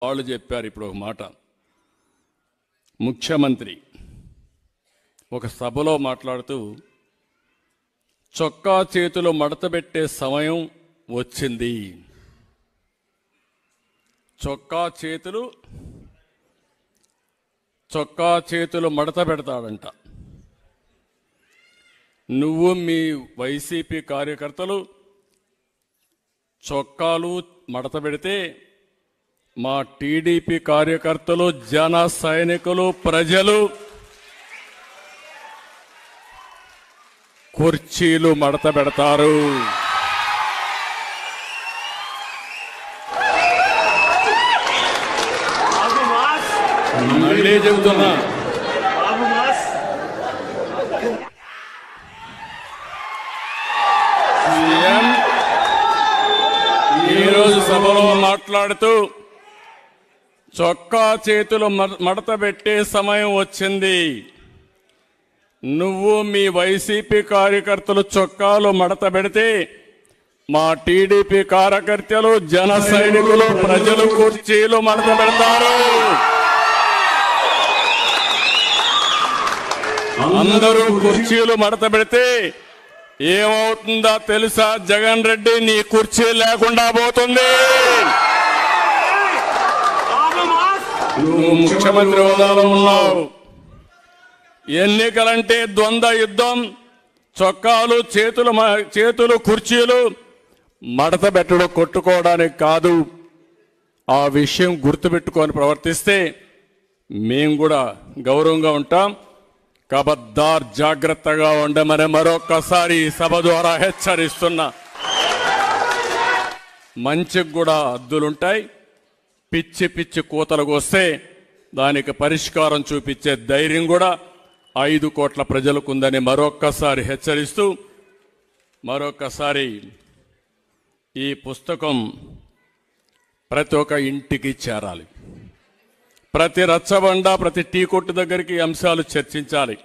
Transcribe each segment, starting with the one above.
వాళ్ళు చెప్పారు. ఇప్పుడు ఒక మాట, ముఖ్యమంత్రి ఒక సభలో మాట్లాడుతూ చొక్కా చేతులు మడతబెట్టే సమయం వచ్చింది. చొక్కా చేతులు మడత పెడతాడంట. నువ్వు మీ వైసీపీ కార్యకర్తలు చొక్కాలు మడత పెడితే మా టీడీపీ కార్యకర్తలు, జన సైనికులు, ప్రజలు కుర్చీలు మడత పెడతారు. మళ్ళీ చెబుతున్నా, సీఎం ఈరోజు సభలో మాట్లాడుతూ చొక్కా చేతులు మడత పెట్టే సమయం వచ్చింది. నువ్వు మీ వైసీపీ కార్యకర్తలు చొక్కాలు మడత పెడితే మా టీడీపీ కార్యకర్తలు, జన సైనికులు, ప్రజలు కుర్చీలు మడత పెడతారు. అందరూ కుర్చీలు మడత పెడితే ఏమవుతుందో తెలుసా? జగన్ రెడ్డి నీ కుర్చీ లేకుండా పోతుంది. నువ్వు ముఖ్యమంత్రి హోదాలో ఉన్నావు. ఎన్నికలంటే ద్వంద్వ యుద్ధం. చొక్కాలు చేతులు కుర్చీలు మడత పెట్టడం కొట్టుకోవడానికి కాదు. ఆ విషయం గుర్తుపెట్టుకొని ప్రవర్తిస్తే మేము కూడా గౌరవంగా ఉంటాం. కబద్దార్, జాగ్రత్తగా ఉండమని మరొక్కసారి సభ ద్వారా హెచ్చరిస్తున్నా. మంచికి కూడా హద్దులుంటాయి. పిచ్చి పిచ్చి కూతలకు వస్తే దానికి పరిష్కారం చూపించే ధైర్యం కూడా 5 కోట్ల ప్రజలకు ఉందని మరొక్కసారి హెచ్చరిస్తూ, మరొక్కసారి ఈ పుస్తకం ప్రతి ఒక్క ఇంటికి చేరాలి. ప్రతి రచ్చబండ, ప్రతి టీ కొట్టు దగ్గరికి అంశాలు చర్చించాలి.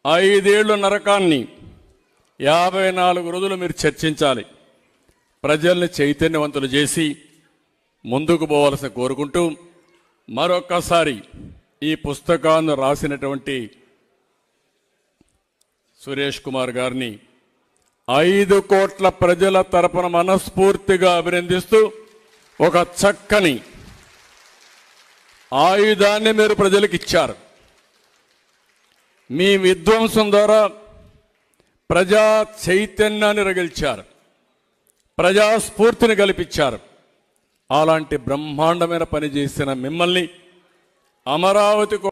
5 ఏళ్ల నరకాన్ని 54 రోజులు మీరు చర్చించాలి. ప్రజల్ని చైతన్యవంతులు చేసి ముందుకు పోవాల్సి కోరుకుంటూ, మరొక్కసారి ఈ పుస్తకాన్ని రాసినటువంటి సురేష్ కుమార్ గారిని 5 కోట్ల ప్రజల తరపున మనస్ఫూర్తిగా అభినందిస్తూ, ఒక చక్కని ఆయుధాన్ని మీరు ప్రజలకు ఇచ్చారు. మీ విధ్వంసం ద్వారా ప్రజా చైతన్యాన్ని రగిల్చారు, ప్రజాస్ఫూర్తిని కల్పించారు. అలాంటి బ్రహ్మాండమైన పని చేసిన మిమ్మల్ని అమరావతి